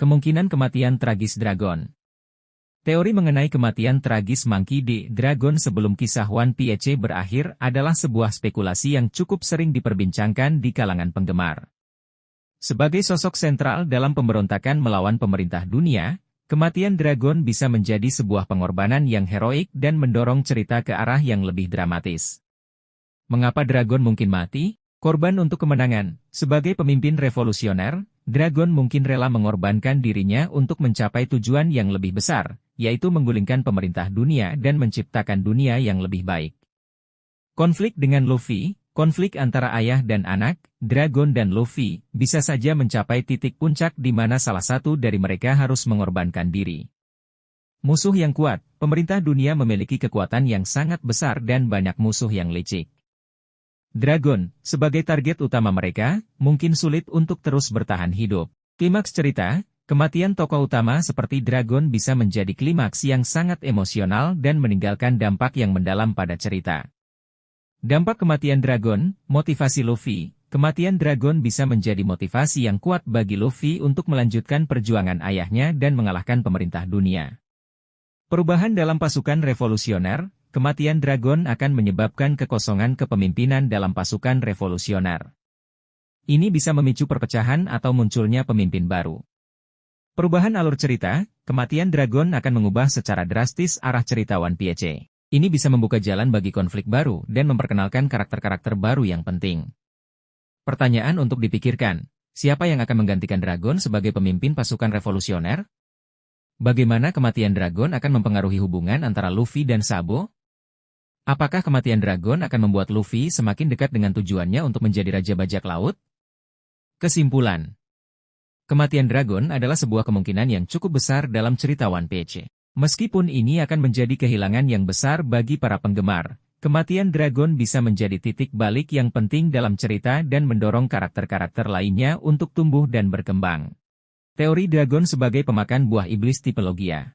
Kemungkinan kematian tragis Dragon. Teori mengenai kematian tragis Monkey D. Dragon sebelum kisah One Piece berakhir adalah sebuah spekulasi yang cukup sering diperbincangkan di kalangan penggemar. Sebagai sosok sentral dalam pemberontakan melawan pemerintah dunia, kematian Dragon bisa menjadi sebuah pengorbanan yang heroik dan mendorong cerita ke arah yang lebih dramatis. Mengapa Dragon mungkin mati? Korban untuk kemenangan. Sebagai pemimpin revolusioner, Dragon mungkin rela mengorbankan dirinya untuk mencapai tujuan yang lebih besar, yaitu menggulingkan pemerintah dunia dan menciptakan dunia yang lebih baik. Konflik dengan Luffy, konflik antara ayah dan anak, Dragon dan Luffy, bisa saja mencapai titik puncak di mana salah satu dari mereka harus mengorbankan diri. Musuh yang kuat, pemerintah dunia memiliki kekuatan yang sangat besar dan banyak musuh yang licik. Dragon, sebagai target utama mereka, mungkin sulit untuk terus bertahan hidup. Klimaks cerita, kematian tokoh utama seperti Dragon bisa menjadi klimaks yang sangat emosional dan meninggalkan dampak yang mendalam pada cerita. Dampak kematian Dragon, motivasi Luffy. Kematian Dragon bisa menjadi motivasi yang kuat bagi Luffy untuk melanjutkan perjuangan ayahnya dan mengalahkan pemerintah dunia. Perubahan dalam pasukan revolusioner. Kematian Dragon akan menyebabkan kekosongan kepemimpinan dalam pasukan revolusioner. Ini bisa memicu perpecahan atau munculnya pemimpin baru. Perubahan alur cerita, kematian Dragon akan mengubah secara drastis arah cerita One Piece. Ini bisa membuka jalan bagi konflik baru dan memperkenalkan karakter-karakter baru yang penting. Pertanyaan untuk dipikirkan, siapa yang akan menggantikan Dragon sebagai pemimpin pasukan revolusioner? Bagaimana kematian Dragon akan mempengaruhi hubungan antara Luffy dan Sabo? Apakah kematian Dragon akan membuat Luffy semakin dekat dengan tujuannya untuk menjadi Raja Bajak Laut? Kesimpulan. Kematian Dragon adalah sebuah kemungkinan yang cukup besar dalam cerita One Piece. Meskipun ini akan menjadi kehilangan yang besar bagi para penggemar, kematian Dragon bisa menjadi titik balik yang penting dalam cerita dan mendorong karakter-karakter lainnya untuk tumbuh dan berkembang. Teori Dragon sebagai pemakan buah iblis tipe Logia.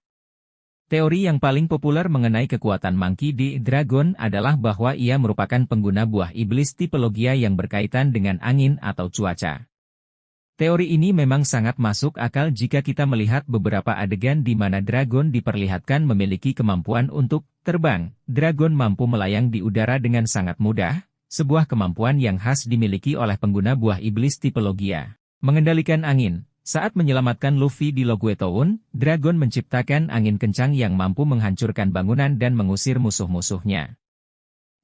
Teori yang paling populer mengenai kekuatan Monkey D. Dragon adalah bahwa ia merupakan pengguna buah iblis tipe Logia yang berkaitan dengan angin atau cuaca. Teori ini memang sangat masuk akal jika kita melihat beberapa adegan di mana Dragon diperlihatkan memiliki kemampuan untuk terbang. Dragon mampu melayang di udara dengan sangat mudah, sebuah kemampuan yang khas dimiliki oleh pengguna buah iblis tipe Logia. Mengendalikan angin. Saat menyelamatkan Luffy di Loguetown, Dragon menciptakan angin kencang yang mampu menghancurkan bangunan dan mengusir musuh-musuhnya.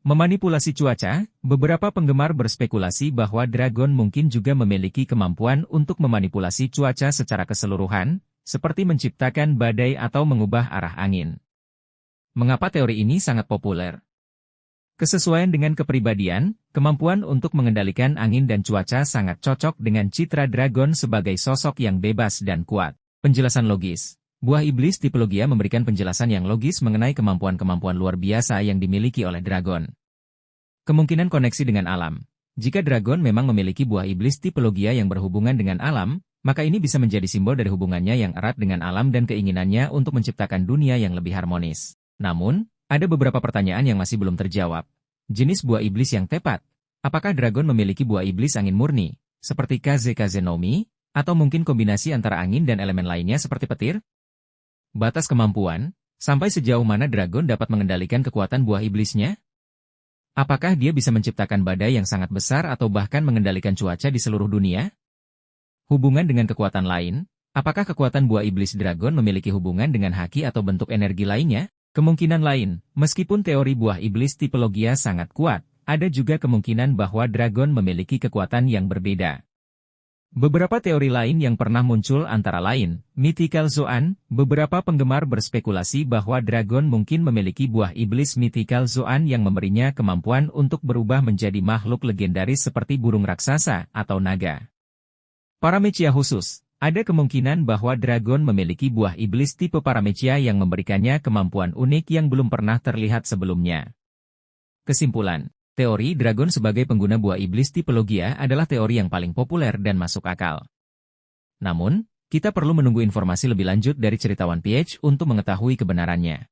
Memanipulasi cuaca, beberapa penggemar berspekulasi bahwa Dragon mungkin juga memiliki kemampuan untuk memanipulasi cuaca secara keseluruhan, seperti menciptakan badai atau mengubah arah angin. Mengapa teori ini sangat populer? Kesesuaian dengan kepribadian, kemampuan untuk mengendalikan angin dan cuaca sangat cocok dengan citra Dragon sebagai sosok yang bebas dan kuat. Penjelasan logis. Buah iblis tipe Logia memberikan penjelasan yang logis mengenai kemampuan-kemampuan luar biasa yang dimiliki oleh Dragon. Kemungkinan koneksi dengan alam. Jika Dragon memang memiliki buah iblis tipe Logia yang berhubungan dengan alam, maka ini bisa menjadi simbol dari hubungannya yang erat dengan alam dan keinginannya untuk menciptakan dunia yang lebih harmonis. Namun, ada beberapa pertanyaan yang masih belum terjawab. Jenis buah iblis yang tepat. Apakah Dragon memiliki buah iblis angin murni, seperti Kaze no Mi, atau mungkin kombinasi antara angin dan elemen lainnya seperti petir? Batas kemampuan, sampai sejauh mana Dragon dapat mengendalikan kekuatan buah iblisnya? Apakah dia bisa menciptakan badai yang sangat besar atau bahkan mengendalikan cuaca di seluruh dunia? Hubungan dengan kekuatan lain, apakah kekuatan buah iblis Dragon memiliki hubungan dengan haki atau bentuk energi lainnya? Kemungkinan lain, meskipun teori buah iblis tipe Logia sangat kuat, ada juga kemungkinan bahwa Dragon memiliki kekuatan yang berbeda. Beberapa teori lain yang pernah muncul antara lain, Mythical Zoan, beberapa penggemar berspekulasi bahwa Dragon mungkin memiliki buah iblis Mythical Zoan yang memberinya kemampuan untuk berubah menjadi makhluk legendaris seperti burung raksasa atau naga. Paramecia khusus. Ada kemungkinan bahwa Dragon memiliki buah iblis tipe Paramecia yang memberikannya kemampuan unik yang belum pernah terlihat sebelumnya. Kesimpulan, teori Dragon sebagai pengguna buah iblis tipe Logia adalah teori yang paling populer dan masuk akal. Namun, kita perlu menunggu informasi lebih lanjut dari cerita One Piece untuk mengetahui kebenarannya.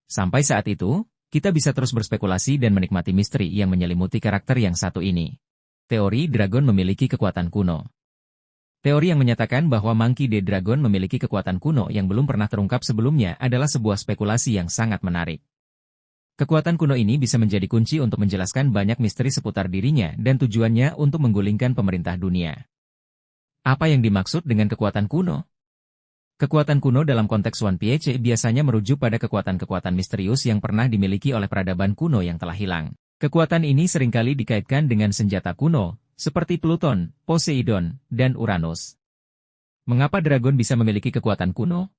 Sampai saat itu, kita bisa terus berspekulasi dan menikmati misteri yang menyelimuti karakter yang satu ini. Teori Dragon memiliki kekuatan kuno. Teori yang menyatakan bahwa Monkey D. Dragon memiliki kekuatan kuno yang belum pernah terungkap sebelumnya adalah sebuah spekulasi yang sangat menarik. Kekuatan kuno ini bisa menjadi kunci untuk menjelaskan banyak misteri seputar dirinya dan tujuannya untuk menggulingkan pemerintah dunia. Apa yang dimaksud dengan kekuatan kuno? Kekuatan kuno dalam konteks One Piece biasanya merujuk pada kekuatan-kekuatan misterius yang pernah dimiliki oleh peradaban kuno yang telah hilang. Kekuatan ini seringkali dikaitkan dengan senjata kuno, seperti Pluton, Poseidon, dan Uranus. Mengapa dragon bisa memiliki kekuatan kuno?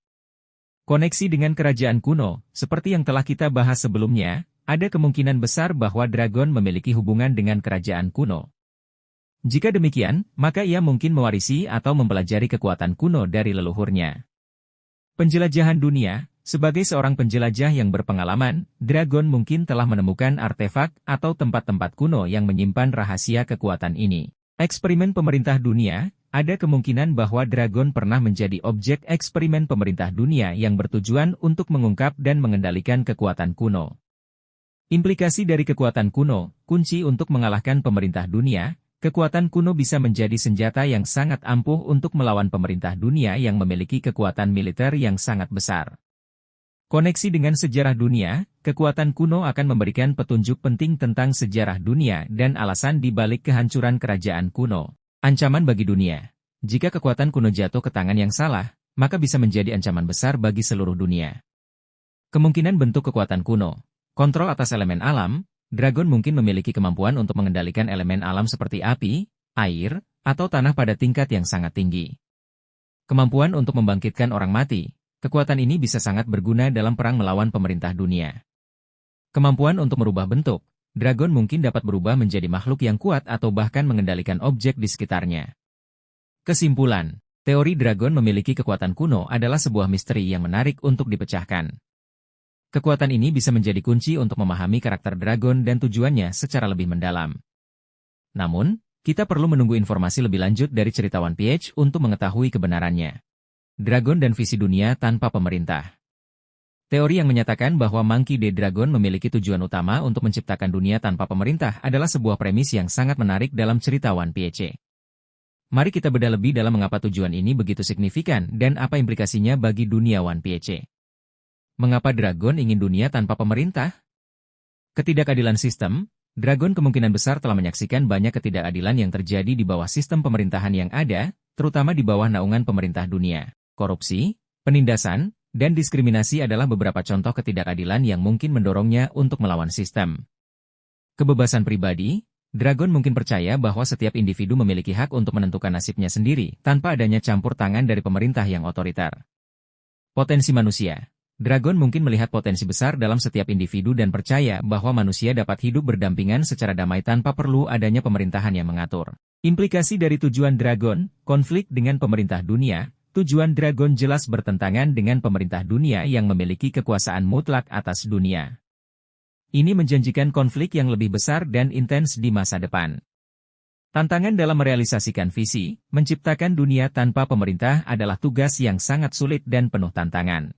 Koneksi dengan kerajaan kuno, seperti yang telah kita bahas sebelumnya, ada kemungkinan besar bahwa dragon memiliki hubungan dengan kerajaan kuno. Jika demikian, maka ia mungkin mewarisi atau mempelajari kekuatan kuno dari leluhurnya. Penjelajahan dunia. Sebagai seorang penjelajah yang berpengalaman, dragon mungkin telah menemukan artefak atau tempat-tempat kuno yang menyimpan rahasia kekuatan ini. Eksperimen pemerintah dunia. Ada kemungkinan bahwa dragon pernah menjadi objek eksperimen pemerintah dunia yang bertujuan untuk mengungkap dan mengendalikan kekuatan kuno. Implikasi dari kekuatan kuno, kunci untuk mengalahkan pemerintah dunia. Kekuatan kuno bisa menjadi senjata yang sangat ampuh untuk melawan pemerintah dunia yang memiliki kekuatan militer yang sangat besar. Koneksi dengan sejarah dunia, kekuatan kuno akan memberikan petunjuk penting tentang sejarah dunia dan alasan di balik kehancuran kerajaan kuno. Ancaman bagi dunia. Jika kekuatan kuno jatuh ke tangan yang salah, maka bisa menjadi ancaman besar bagi seluruh dunia. Kemungkinan bentuk kekuatan kuno. Kontrol atas elemen alam. Dragon mungkin memiliki kemampuan untuk mengendalikan elemen alam seperti api, air, atau tanah pada tingkat yang sangat tinggi. Kemampuan untuk membangkitkan orang mati. Kekuatan ini bisa sangat berguna dalam perang melawan pemerintah dunia. Kemampuan untuk merubah bentuk. Dragon mungkin dapat berubah menjadi makhluk yang kuat atau bahkan mengendalikan objek di sekitarnya. Kesimpulan, teori dragon memiliki kekuatan kuno adalah sebuah misteri yang menarik untuk dipecahkan. Kekuatan ini bisa menjadi kunci untuk memahami karakter dragon dan tujuannya secara lebih mendalam. Namun, kita perlu menunggu informasi lebih lanjut dari cerita One Piece untuk mengetahui kebenarannya. Dragon dan visi dunia tanpa pemerintah. Teori yang menyatakan bahwa Monkey D. Dragon memiliki tujuan utama untuk menciptakan dunia tanpa pemerintah adalah sebuah premis yang sangat menarik dalam cerita One Piece. Mari kita bedah lebih dalam mengapa tujuan ini begitu signifikan dan apa implikasinya bagi dunia One Piece. Mengapa Dragon ingin dunia tanpa pemerintah? Ketidakadilan sistem. Dragon kemungkinan besar telah menyaksikan banyak ketidakadilan yang terjadi di bawah sistem pemerintahan yang ada, terutama di bawah naungan pemerintah dunia. Korupsi, penindasan, dan diskriminasi adalah beberapa contoh ketidakadilan yang mungkin mendorongnya untuk melawan sistem. Kebebasan pribadi. Dragon mungkin percaya bahwa setiap individu memiliki hak untuk menentukan nasibnya sendiri, tanpa adanya campur tangan dari pemerintah yang otoriter. Potensi manusia. Dragon mungkin melihat potensi besar dalam setiap individu dan percaya bahwa manusia dapat hidup berdampingan secara damai tanpa perlu adanya pemerintahan yang mengatur. Implikasi dari tujuan Dragon, konflik dengan pemerintah dunia. Tujuan Dragon jelas bertentangan dengan pemerintah dunia yang memiliki kekuasaan mutlak atas dunia. Ini menjanjikan konflik yang lebih besar dan intens di masa depan. Tantangan dalam merealisasikan visi, menciptakan dunia tanpa pemerintah adalah tugas yang sangat sulit dan penuh tantangan.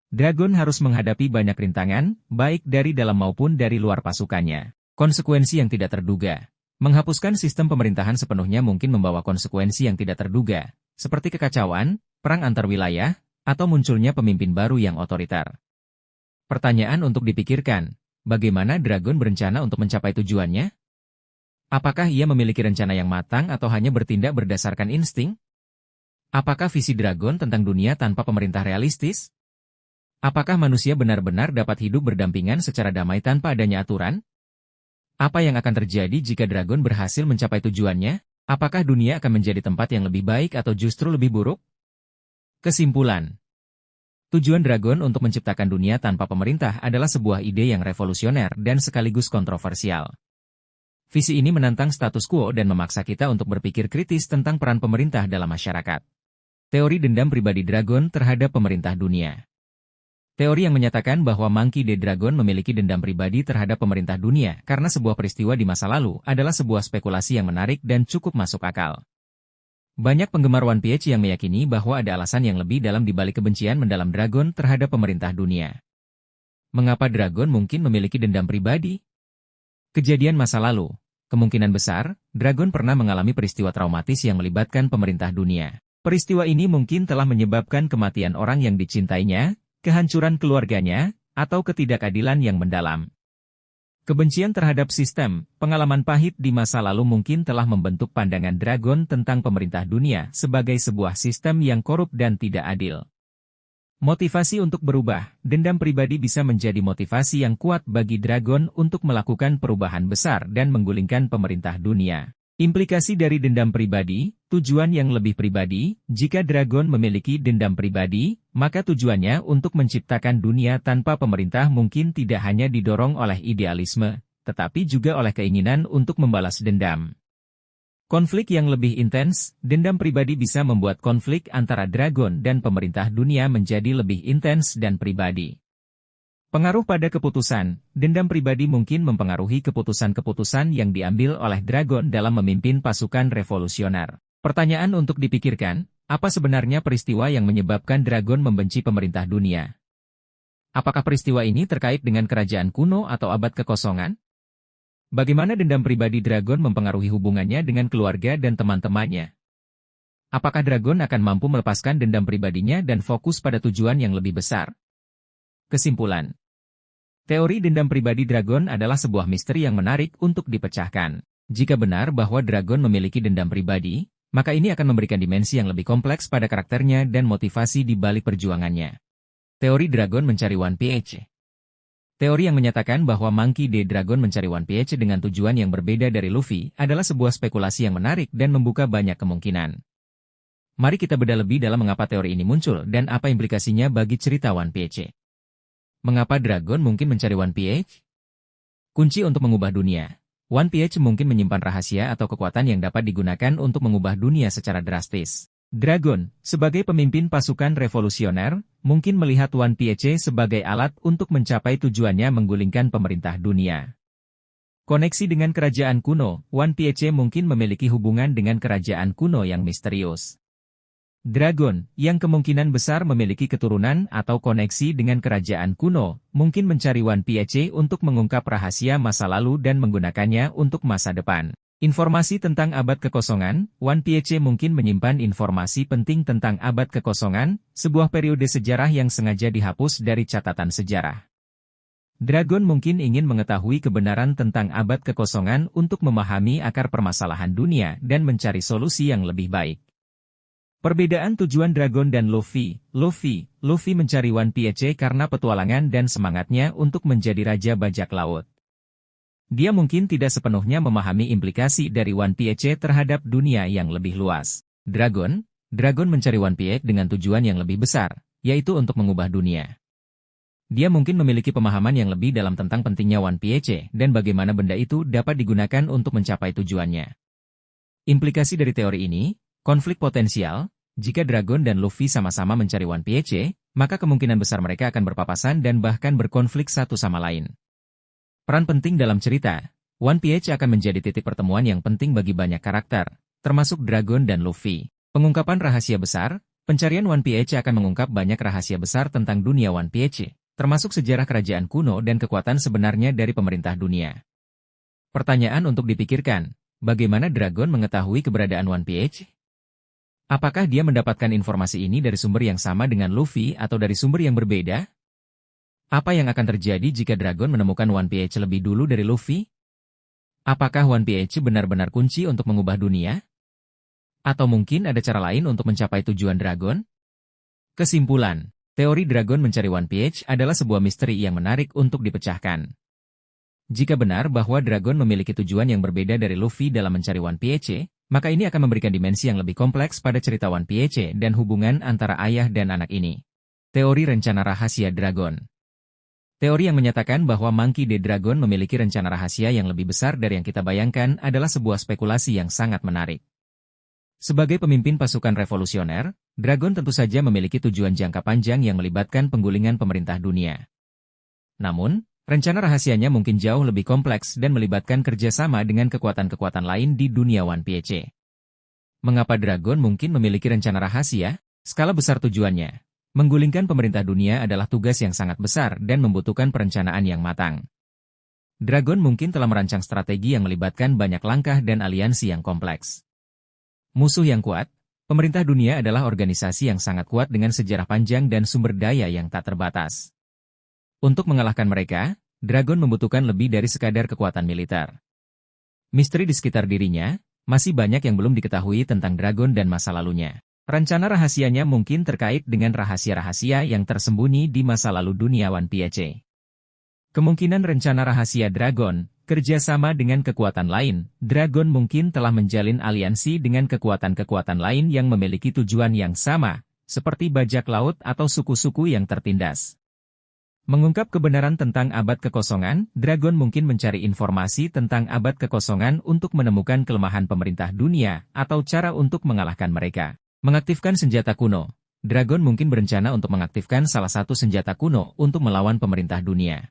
Dragon harus menghadapi banyak rintangan, baik dari dalam maupun dari luar pasukannya. Konsekuensi yang tidak terduga. Menghapuskan sistem pemerintahan sepenuhnya mungkin membawa konsekuensi yang tidak terduga, seperti kekacauan, perang antar wilayah, atau munculnya pemimpin baru yang otoriter. Pertanyaan untuk dipikirkan, bagaimana Dragon berencana untuk mencapai tujuannya? Apakah ia memiliki rencana yang matang atau hanya bertindak berdasarkan insting? Apakah visi Dragon tentang dunia tanpa pemerintah realistis? Apakah manusia benar-benar dapat hidup berdampingan secara damai tanpa adanya aturan? Apa yang akan terjadi jika Dragon berhasil mencapai tujuannya? Apakah dunia akan menjadi tempat yang lebih baik atau justru lebih buruk? Kesimpulan. Tujuan Dragon untuk menciptakan dunia tanpa pemerintah adalah sebuah ide yang revolusioner dan sekaligus kontroversial. Visi ini menantang status quo dan memaksa kita untuk berpikir kritis tentang peran pemerintah dalam masyarakat. Teori dendam pribadi Dragon terhadap pemerintah dunia. Teori yang menyatakan bahwa Monkey D. Dragon memiliki dendam pribadi terhadap pemerintah dunia karena sebuah peristiwa di masa lalu adalah sebuah spekulasi yang menarik dan cukup masuk akal. Banyak penggemar One Piece yang meyakini bahwa ada alasan yang lebih dalam di balik kebencian mendalam Dragon terhadap pemerintah dunia. Mengapa Dragon mungkin memiliki dendam pribadi? Kejadian masa lalu. Kemungkinan besar, Dragon pernah mengalami peristiwa traumatis yang melibatkan pemerintah dunia. Peristiwa ini mungkin telah menyebabkan kematian orang yang dicintainya, kehancuran keluarganya, atau ketidakadilan yang mendalam. Kebencian terhadap sistem, pengalaman pahit di masa lalu mungkin telah membentuk pandangan Dragon tentang pemerintah dunia sebagai sebuah sistem yang korup dan tidak adil. Motivasi untuk berubah, dendam pribadi bisa menjadi motivasi yang kuat bagi Dragon untuk melakukan perubahan besar dan menggulingkan pemerintah dunia. Implikasi dari dendam pribadi, tujuan yang lebih pribadi, jika Dragon memiliki dendam pribadi, maka tujuannya untuk menciptakan dunia tanpa pemerintah mungkin tidak hanya didorong oleh idealisme, tetapi juga oleh keinginan untuk membalas dendam. Konflik yang lebih intens, dendam pribadi bisa membuat konflik antara Dragon dan pemerintah dunia menjadi lebih intens dan pribadi. Pengaruh pada keputusan, dendam pribadi mungkin mempengaruhi keputusan-keputusan yang diambil oleh Dragon dalam memimpin pasukan revolusioner. Pertanyaan untuk dipikirkan, apa sebenarnya peristiwa yang menyebabkan Dragon membenci pemerintah dunia? Apakah peristiwa ini terkait dengan kerajaan kuno atau abad kekosongan? Bagaimana dendam pribadi Dragon mempengaruhi hubungannya dengan keluarga dan teman-temannya? Apakah Dragon akan mampu melepaskan dendam pribadinya dan fokus pada tujuan yang lebih besar? Kesimpulan. Teori dendam pribadi Dragon adalah sebuah misteri yang menarik untuk dipecahkan. Jika benar bahwa Dragon memiliki dendam pribadi, maka ini akan memberikan dimensi yang lebih kompleks pada karakternya dan motivasi di balik perjuangannya. Teori Dragon mencari One Piece. Teori yang menyatakan bahwa Monkey D. Dragon mencari One Piece dengan tujuan yang berbeda dari Luffy adalah sebuah spekulasi yang menarik dan membuka banyak kemungkinan. Mari kita bedah lebih dalam mengapa teori ini muncul dan apa implikasinya bagi cerita One Piece. Mengapa Dragon mungkin mencari One Piece? Kunci untuk mengubah dunia. One Piece mungkin menyimpan rahasia atau kekuatan yang dapat digunakan untuk mengubah dunia secara drastis. Dragon, sebagai pemimpin pasukan revolusioner, mungkin melihat One Piece sebagai alat untuk mencapai tujuannya menggulingkan pemerintah dunia. Koneksi dengan kerajaan kuno, One Piece mungkin memiliki hubungan dengan kerajaan kuno yang misterius. Dragon, yang kemungkinan besar memiliki keturunan atau koneksi dengan kerajaan kuno, mungkin mencari One Piece untuk mengungkap rahasia masa lalu dan menggunakannya untuk masa depan. Informasi tentang abad kekosongan, One Piece mungkin menyimpan informasi penting tentang abad kekosongan, sebuah periode sejarah yang sengaja dihapus dari catatan sejarah. Dragon mungkin ingin mengetahui kebenaran tentang abad kekosongan untuk memahami akar permasalahan dunia dan mencari solusi yang lebih baik. Perbedaan tujuan Dragon dan Luffy. Luffy mencari One Piece karena petualangan dan semangatnya untuk menjadi Raja Bajak Laut. Dia mungkin tidak sepenuhnya memahami implikasi dari One Piece terhadap dunia yang lebih luas. Dragon mencari One Piece dengan tujuan yang lebih besar, yaitu untuk mengubah dunia. Dia mungkin memiliki pemahaman yang lebih dalam tentang pentingnya One Piece dan bagaimana benda itu dapat digunakan untuk mencapai tujuannya. Implikasi dari teori ini, konflik potensial. Jika Dragon dan Luffy sama-sama mencari One Piece, maka kemungkinan besar mereka akan berpapasan dan bahkan berkonflik satu sama lain. Peran penting dalam cerita, One Piece akan menjadi titik pertemuan yang penting bagi banyak karakter, termasuk Dragon dan Luffy. Pengungkapan rahasia besar, pencarian One Piece akan mengungkap banyak rahasia besar tentang dunia One Piece, termasuk sejarah kerajaan kuno dan kekuatan sebenarnya dari pemerintah dunia. Pertanyaan untuk dipikirkan, bagaimana Dragon mengetahui keberadaan One Piece? Apakah dia mendapatkan informasi ini dari sumber yang sama dengan Luffy atau dari sumber yang berbeda? Apa yang akan terjadi jika Dragon menemukan One Piece lebih dulu dari Luffy? Apakah One Piece benar-benar kunci untuk mengubah dunia? Atau mungkin ada cara lain untuk mencapai tujuan Dragon? Kesimpulan, teori Dragon mencari One Piece adalah sebuah misteri yang menarik untuk dipecahkan. Jika benar bahwa Dragon memiliki tujuan yang berbeda dari Luffy dalam mencari One Piece, maka ini akan memberikan dimensi yang lebih kompleks pada cerita One Piece dan hubungan antara ayah dan anak ini. Teori rencana rahasia Dragon. Teori yang menyatakan bahwa Monkey D. Dragon memiliki rencana rahasia yang lebih besar dari yang kita bayangkan adalah sebuah spekulasi yang sangat menarik. Sebagai pemimpin pasukan revolusioner, Dragon tentu saja memiliki tujuan jangka panjang yang melibatkan penggulingan pemerintah dunia. Namun, rencana rahasianya mungkin jauh lebih kompleks dan melibatkan kerjasama dengan kekuatan-kekuatan lain di dunia One Piece. Mengapa Dragon mungkin memiliki rencana rahasia? Skala besar tujuannya. Menggulingkan pemerintah dunia adalah tugas yang sangat besar dan membutuhkan perencanaan yang matang. Dragon mungkin telah merancang strategi yang melibatkan banyak langkah dan aliansi yang kompleks. Musuh yang kuat, pemerintah dunia adalah organisasi yang sangat kuat dengan sejarah panjang dan sumber daya yang tak terbatas. Untuk mengalahkan mereka, Dragon membutuhkan lebih dari sekadar kekuatan militer. Misteri di sekitar dirinya, masih banyak yang belum diketahui tentang Dragon dan masa lalunya. Rencana rahasianya mungkin terkait dengan rahasia-rahasia yang tersembunyi di masa lalu dunia One Piece. Kemungkinan rencana rahasia Dragon, kerjasama dengan kekuatan lain, Dragon mungkin telah menjalin aliansi dengan kekuatan-kekuatan lain yang memiliki tujuan yang sama, seperti bajak laut atau suku-suku yang tertindas. Mengungkap kebenaran tentang abad kekosongan, Dragon mungkin mencari informasi tentang abad kekosongan untuk menemukan kelemahan pemerintah dunia atau cara untuk mengalahkan mereka. Mengaktifkan senjata kuno, Dragon mungkin berencana untuk mengaktifkan salah satu senjata kuno untuk melawan pemerintah dunia.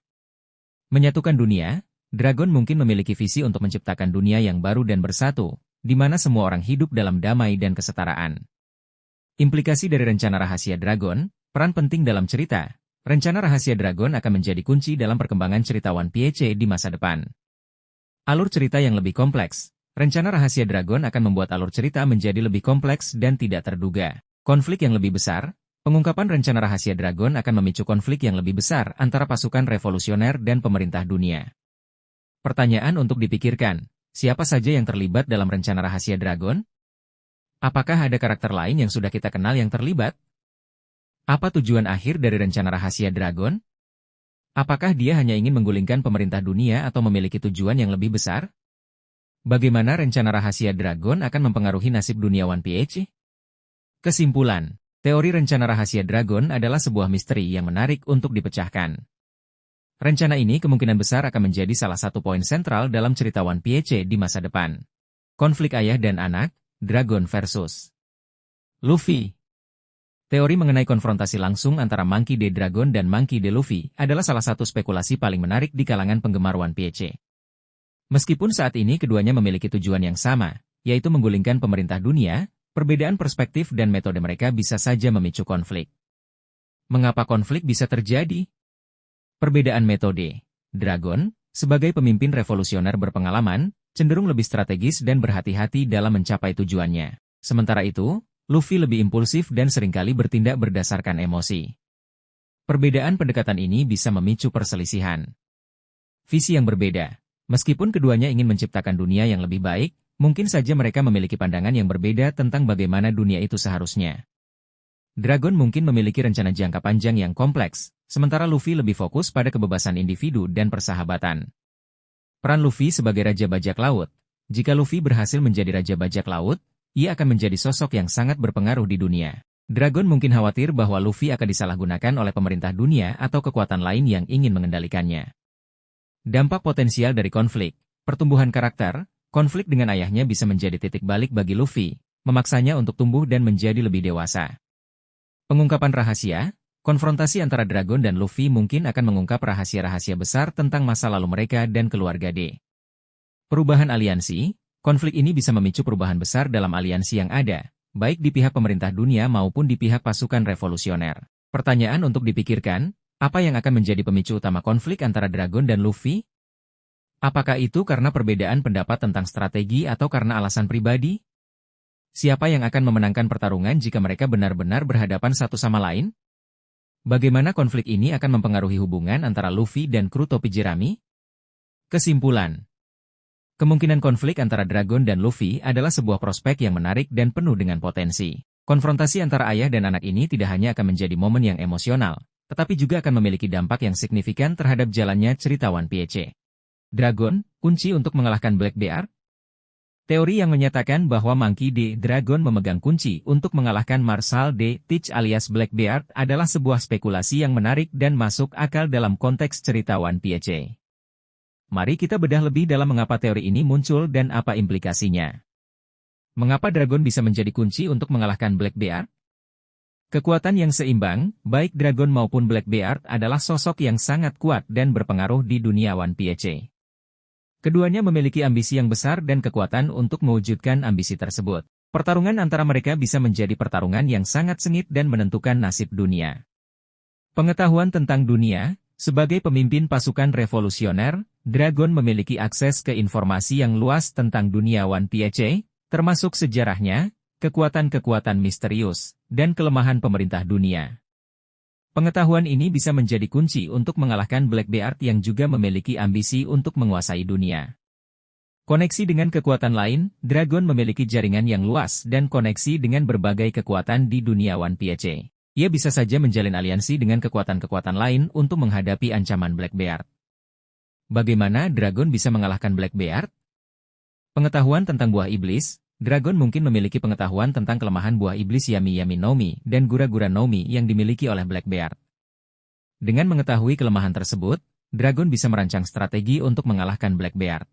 Menyatukan dunia, Dragon mungkin memiliki visi untuk menciptakan dunia yang baru dan bersatu, di mana semua orang hidup dalam damai dan kesetaraan. Implikasi dari rencana rahasia Dragon, peran penting dalam cerita. Rencana rahasia Dragon akan menjadi kunci dalam perkembangan cerita One Piece di masa depan. Alur cerita yang lebih kompleks. Rencana rahasia Dragon akan membuat alur cerita menjadi lebih kompleks dan tidak terduga. Konflik yang lebih besar. Pengungkapan rencana rahasia Dragon akan memicu konflik yang lebih besar antara pasukan revolusioner dan pemerintah dunia. Pertanyaan untuk dipikirkan, siapa saja yang terlibat dalam rencana rahasia Dragon? Apakah ada karakter lain yang sudah kita kenal yang terlibat? Apa tujuan akhir dari rencana rahasia Dragon? Apakah dia hanya ingin menggulingkan pemerintah dunia atau memiliki tujuan yang lebih besar? Bagaimana rencana rahasia Dragon akan mempengaruhi nasib dunia One Piece? Kesimpulan. Teori rencana rahasia Dragon adalah sebuah misteri yang menarik untuk dipecahkan. Rencana ini kemungkinan besar akan menjadi salah satu poin sentral dalam cerita One Piece di masa depan. Konflik ayah dan anak, Dragon versus Luffy. Teori mengenai konfrontasi langsung antara Monkey D. Dragon dan Monkey D. Luffy adalah salah satu spekulasi paling menarik di kalangan penggemar One Piece. Meskipun saat ini keduanya memiliki tujuan yang sama, yaitu menggulingkan pemerintah dunia, perbedaan perspektif dan metode mereka bisa saja memicu konflik. Mengapa konflik bisa terjadi? Perbedaan metode. Dragon, sebagai pemimpin revolusioner berpengalaman, cenderung lebih strategis dan berhati-hati dalam mencapai tujuannya. Sementara itu, Luffy lebih impulsif dan seringkali bertindak berdasarkan emosi. Perbedaan pendekatan ini bisa memicu perselisihan. Visi yang berbeda. Meskipun keduanya ingin menciptakan dunia yang lebih baik, mungkin saja mereka memiliki pandangan yang berbeda tentang bagaimana dunia itu seharusnya. Dragon mungkin memiliki rencana jangka panjang yang kompleks, sementara Luffy lebih fokus pada kebebasan individu dan persahabatan. Peran Luffy sebagai Raja Bajak Laut. Jika Luffy berhasil menjadi Raja Bajak Laut, ia akan menjadi sosok yang sangat berpengaruh di dunia. Dragon mungkin khawatir bahwa Luffy akan disalahgunakan oleh pemerintah dunia atau kekuatan lain yang ingin mengendalikannya. Dampak potensial dari konflik. Pertumbuhan karakter. Konflik dengan ayahnya bisa menjadi titik balik bagi Luffy, memaksanya untuk tumbuh dan menjadi lebih dewasa. Pengungkapan rahasia, konfrontasi antara Dragon dan Luffy mungkin akan mengungkap rahasia-rahasia besar tentang masa lalu mereka dan keluarga D. Perubahan aliansi, konflik ini bisa memicu perubahan besar dalam aliansi yang ada, baik di pihak pemerintah dunia maupun di pihak pasukan revolusioner. Pertanyaan untuk dipikirkan, apa yang akan menjadi pemicu utama konflik antara Dragon dan Luffy? Apakah itu karena perbedaan pendapat tentang strategi atau karena alasan pribadi? Siapa yang akan memenangkan pertarungan jika mereka benar-benar berhadapan satu sama lain? Bagaimana konflik ini akan mempengaruhi hubungan antara Luffy dan kru topi jerami? Kesimpulan. Kemungkinan konflik antara Dragon dan Luffy adalah sebuah prospek yang menarik dan penuh dengan potensi. Konfrontasi antara ayah dan anak ini tidak hanya akan menjadi momen yang emosional, tetapi juga akan memiliki dampak yang signifikan terhadap jalannya cerita One Piece. Dragon, kunci untuk mengalahkan Black Bear? Teori yang menyatakan bahwa Monkey D. Dragon memegang kunci untuk mengalahkan Marshal D. Teach alias Black Bear adalah sebuah spekulasi yang menarik dan masuk akal dalam konteks cerita One Piece. Mari kita bedah lebih dalam mengapa teori ini muncul dan apa implikasinya. Mengapa Dragon bisa menjadi kunci untuk mengalahkan Black Bear? Kekuatan yang seimbang, baik Dragon maupun Black Bear adalah sosok yang sangat kuat dan berpengaruh di dunia One Piece. Keduanya memiliki ambisi yang besar dan kekuatan untuk mewujudkan ambisi tersebut. Pertarungan antara mereka bisa menjadi pertarungan yang sangat sengit dan menentukan nasib dunia. Pengetahuan tentang dunia, Sebagai pemimpin pasukan revolusioner, Dragon memiliki akses ke informasi yang luas tentang dunia One Piece, termasuk sejarahnya, kekuatan-kekuatan misterius, dan kelemahan pemerintah dunia. Pengetahuan ini bisa menjadi kunci untuk mengalahkan Blackbeard yang juga memiliki ambisi untuk menguasai dunia. Koneksi dengan kekuatan lain, Dragon memiliki jaringan yang luas dan koneksi dengan berbagai kekuatan di dunia One Piece. Ia bisa saja menjalin aliansi dengan kekuatan-kekuatan lain untuk menghadapi ancaman Blackbeard. Bagaimana Dragon bisa mengalahkan Blackbeard? Pengetahuan tentang buah iblis, Dragon mungkin memiliki pengetahuan tentang kelemahan buah iblis Yami Yami Nomi dan Gura-Gura Nomi yang dimiliki oleh Blackbeard. Dengan mengetahui kelemahan tersebut, Dragon bisa merancang strategi untuk mengalahkan Blackbeard.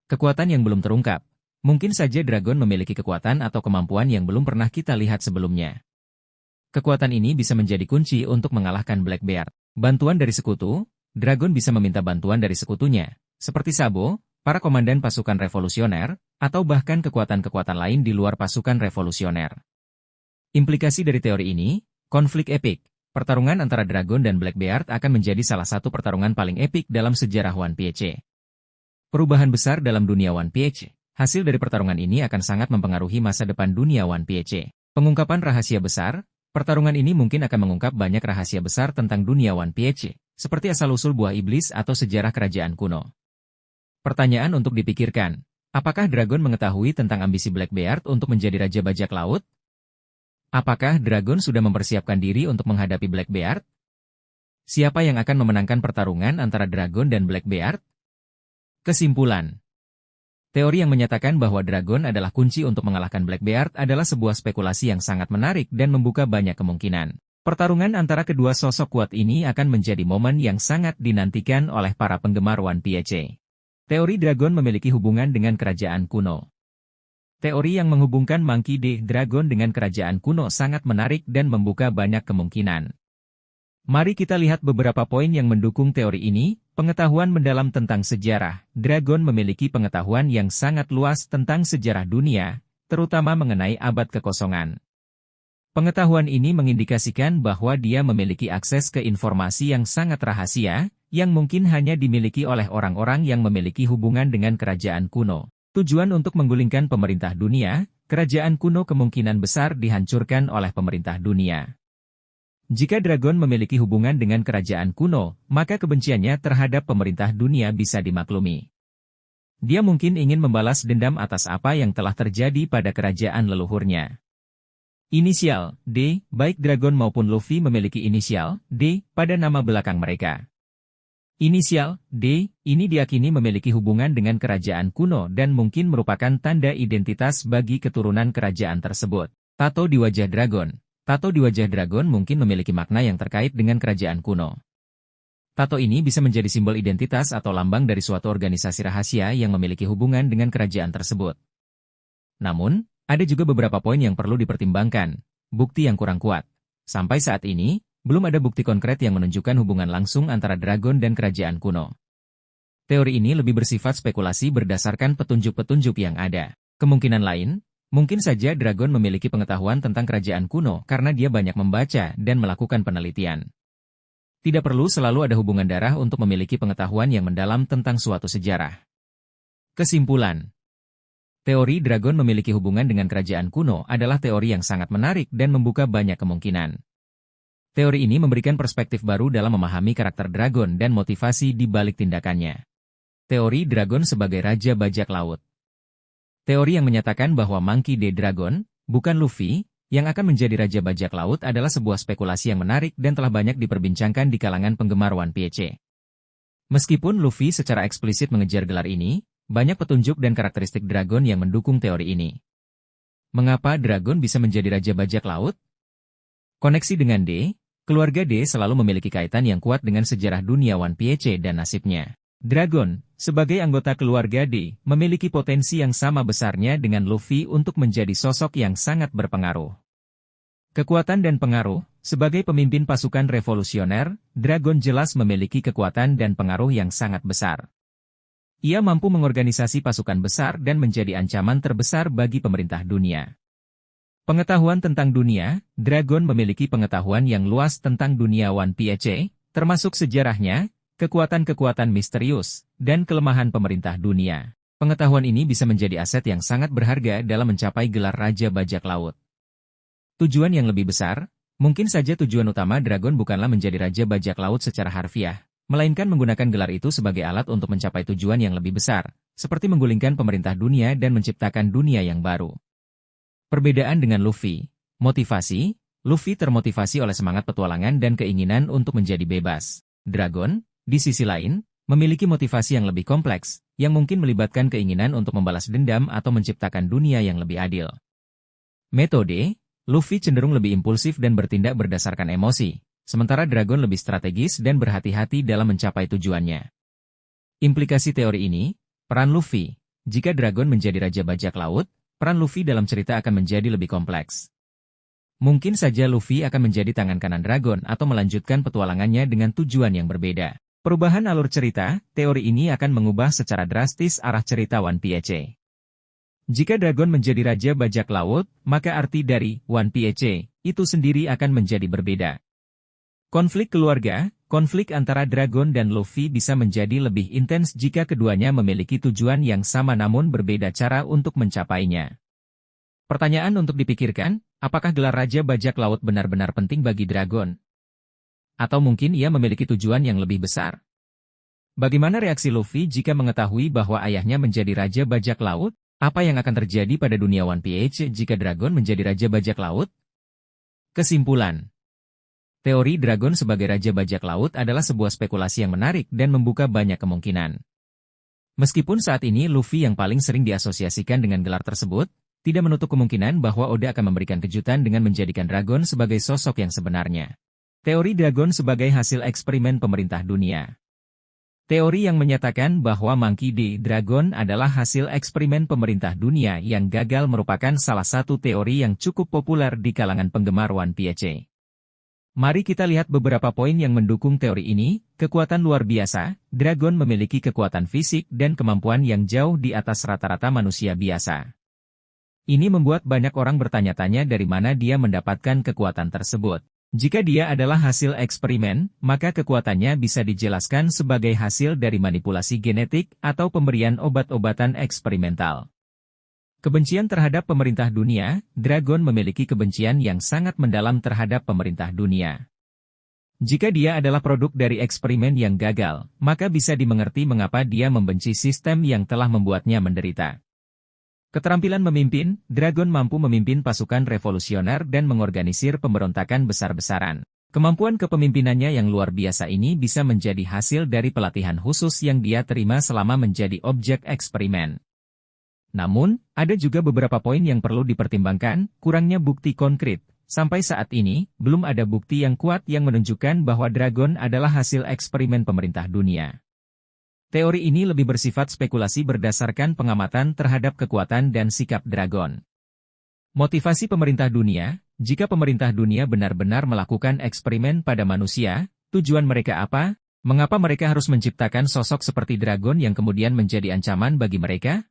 Kekuatan yang belum terungkap. Mungkin saja Dragon memiliki kekuatan atau kemampuan yang belum pernah kita lihat sebelumnya. Kekuatan ini bisa menjadi kunci untuk mengalahkan Blackbeard. Bantuan dari sekutu, Dragon bisa meminta bantuan dari sekutunya, seperti Sabo, para komandan pasukan revolusioner, atau bahkan kekuatan-kekuatan lain di luar pasukan revolusioner. Implikasi dari teori ini, konflik epik. Pertarungan antara Dragon dan Blackbeard akan menjadi salah satu pertarungan paling epik dalam sejarah One Piece. Perubahan besar dalam dunia One Piece. Hasil dari pertarungan ini akan sangat mempengaruhi masa depan dunia One Piece. Pengungkapan rahasia besar. Pertarungan ini mungkin akan mengungkap banyak rahasia besar tentang dunia One Piece, seperti asal-usul buah iblis atau sejarah kerajaan kuno. Pertanyaan untuk dipikirkan, apakah Dragon mengetahui tentang ambisi Blackbeard untuk menjadi Raja Bajak Laut? Apakah Dragon sudah mempersiapkan diri untuk menghadapi Blackbeard? Siapa yang akan memenangkan pertarungan antara Dragon dan Blackbeard? Kesimpulan. Teori yang menyatakan bahwa Dragon adalah kunci untuk mengalahkan Blackbeard adalah sebuah spekulasi yang sangat menarik dan membuka banyak kemungkinan. Pertarungan antara kedua sosok kuat ini akan menjadi momen yang sangat dinantikan oleh para penggemar One Piece. Teori Dragon memiliki hubungan dengan kerajaan kuno. Teori yang menghubungkan Monkey D. Dragon dengan kerajaan kuno sangat menarik dan membuka banyak kemungkinan. Mari kita lihat beberapa poin yang mendukung teori ini. Pengetahuan mendalam tentang sejarah. Dragon memiliki pengetahuan yang sangat luas tentang sejarah dunia, terutama mengenai abad kekosongan. Pengetahuan ini mengindikasikan bahwa dia memiliki akses ke informasi yang sangat rahasia, yang mungkin hanya dimiliki oleh orang-orang yang memiliki hubungan dengan kerajaan kuno. Tujuan untuk menggulingkan pemerintah dunia, kerajaan kuno kemungkinan besar dihancurkan oleh pemerintah dunia. Jika Dragon memiliki hubungan dengan kerajaan kuno, maka kebenciannya terhadap pemerintah dunia bisa dimaklumi. Dia mungkin ingin membalas dendam atas apa yang telah terjadi pada kerajaan leluhurnya. Inisial D, baik Dragon maupun Luffy memiliki inisial D pada nama belakang mereka. Inisial D ini diyakini memiliki hubungan dengan kerajaan kuno dan mungkin merupakan tanda identitas bagi keturunan kerajaan tersebut. Tato di wajah Dragon. Tato di wajah Dragon mungkin memiliki makna yang terkait dengan kerajaan kuno. Tato ini bisa menjadi simbol identitas atau lambang dari suatu organisasi rahasia yang memiliki hubungan dengan kerajaan tersebut. Namun, ada juga beberapa poin yang perlu dipertimbangkan, bukti yang kurang kuat. Sampai saat ini, belum ada bukti konkret yang menunjukkan hubungan langsung antara Dragon dan kerajaan kuno. Teori ini lebih bersifat spekulasi berdasarkan petunjuk-petunjuk yang ada. Kemungkinan lain, mungkin saja Dragon memiliki pengetahuan tentang kerajaan kuno karena dia banyak membaca dan melakukan penelitian. Tidak perlu selalu ada hubungan darah untuk memiliki pengetahuan yang mendalam tentang suatu sejarah. Kesimpulan. Teori Dragon memiliki hubungan dengan kerajaan kuno adalah teori yang sangat menarik dan membuka banyak kemungkinan. Teori ini memberikan perspektif baru dalam memahami karakter Dragon dan motivasi di balik tindakannya. Teori Dragon sebagai Raja Bajak Laut. Teori yang menyatakan bahwa Monkey D. Dragon, bukan Luffy, yang akan menjadi Raja Bajak Laut adalah sebuah spekulasi yang menarik dan telah banyak diperbincangkan di kalangan penggemar One Piece. Meskipun Luffy secara eksplisit mengejar gelar ini, banyak petunjuk dan karakteristik Dragon yang mendukung teori ini. Mengapa Dragon bisa menjadi Raja Bajak Laut? Koneksi dengan D, keluarga D selalu memiliki kaitan yang kuat dengan sejarah dunia One Piece dan nasibnya. Dragon, sebagai anggota keluarga D, memiliki potensi yang sama besarnya dengan Luffy untuk menjadi sosok yang sangat berpengaruh. Kekuatan dan pengaruh, sebagai pemimpin pasukan revolusioner, Dragon jelas memiliki kekuatan dan pengaruh yang sangat besar. Ia mampu mengorganisasi pasukan besar dan menjadi ancaman terbesar bagi pemerintah dunia. Pengetahuan tentang dunia, Dragon memiliki pengetahuan yang luas tentang dunia One Piece, termasuk sejarahnya, kekuatan-kekuatan misterius, dan kelemahan pemerintah dunia. Pengetahuan ini bisa menjadi aset yang sangat berharga dalam mencapai gelar Raja Bajak Laut. Tujuan yang lebih besar, mungkin saja tujuan utama Dragon bukanlah menjadi Raja Bajak Laut secara harfiah, melainkan menggunakan gelar itu sebagai alat untuk mencapai tujuan yang lebih besar, seperti menggulingkan pemerintah dunia dan menciptakan dunia yang baru. Perbedaan dengan Luffy, motivasi, Luffy termotivasi oleh semangat petualangan dan keinginan untuk menjadi bebas. Dragon, di sisi lain, memiliki motivasi yang lebih kompleks, yang mungkin melibatkan keinginan untuk membalas dendam atau menciptakan dunia yang lebih adil. Metode, Luffy cenderung lebih impulsif dan bertindak berdasarkan emosi, sementara Dragon lebih strategis dan berhati-hati dalam mencapai tujuannya. Implikasi teori ini, peran Luffy, jika Dragon menjadi Raja Bajak Laut, peran Luffy dalam cerita akan menjadi lebih kompleks. Mungkin saja Luffy akan menjadi tangan kanan Dragon atau melanjutkan petualangannya dengan tujuan yang berbeda. Perubahan alur cerita, teori ini akan mengubah secara drastis arah cerita One Piece. Jika Dragon menjadi Raja Bajak Laut, maka arti dari One Piece itu sendiri akan menjadi berbeda. Konflik keluarga, konflik antara Dragon dan Luffy bisa menjadi lebih intens jika keduanya memiliki tujuan yang sama namun berbeda cara untuk mencapainya. Pertanyaan untuk dipikirkan, apakah gelar Raja Bajak Laut benar-benar penting bagi Dragon? Atau mungkin ia memiliki tujuan yang lebih besar? Bagaimana reaksi Luffy jika mengetahui bahwa ayahnya menjadi Raja Bajak Laut? Apa yang akan terjadi pada dunia One Piece jika Dragon menjadi Raja Bajak Laut? Kesimpulan. Teori Dragon sebagai Raja Bajak Laut adalah sebuah spekulasi yang menarik dan membuka banyak kemungkinan. Meskipun saat ini Luffy yang paling sering diasosiasikan dengan gelar tersebut, tidak menutup kemungkinan bahwa Oda akan memberikan kejutan dengan menjadikan Dragon sebagai sosok yang sebenarnya. Teori Dragon sebagai hasil eksperimen pemerintah dunia. Teori yang menyatakan bahwa Monkey D. Dragon adalah hasil eksperimen pemerintah dunia yang gagal merupakan salah satu teori yang cukup populer di kalangan penggemar One Piece. Mari kita lihat beberapa poin yang mendukung teori ini. Kekuatan luar biasa, Dragon memiliki kekuatan fisik dan kemampuan yang jauh di atas rata-rata manusia biasa. Ini membuat banyak orang bertanya-tanya dari mana dia mendapatkan kekuatan tersebut. Jika dia adalah hasil eksperimen, maka kekuatannya bisa dijelaskan sebagai hasil dari manipulasi genetik atau pemberian obat-obatan eksperimental. Kebencian terhadap pemerintah dunia, Dragon memiliki kebencian yang sangat mendalam terhadap pemerintah dunia. Jika dia adalah produk dari eksperimen yang gagal, maka bisa dimengerti mengapa dia membenci sistem yang telah membuatnya menderita. Keterampilan memimpin, Dragon mampu memimpin pasukan revolusioner dan mengorganisir pemberontakan besar-besaran. Kemampuan kepemimpinannya yang luar biasa ini bisa menjadi hasil dari pelatihan khusus yang dia terima selama menjadi objek eksperimen. Namun, ada juga beberapa poin yang perlu dipertimbangkan, kurangnya bukti konkret. Sampai saat ini, belum ada bukti yang kuat yang menunjukkan bahwa Dragon adalah hasil eksperimen pemerintah dunia. Teori ini lebih bersifat spekulasi berdasarkan pengamatan terhadap kekuatan dan sikap Dragon. Motivasi pemerintah dunia, jika pemerintah dunia benar-benar melakukan eksperimen pada manusia, tujuan mereka apa? Mengapa mereka harus menciptakan sosok seperti Dragon yang kemudian menjadi ancaman bagi mereka?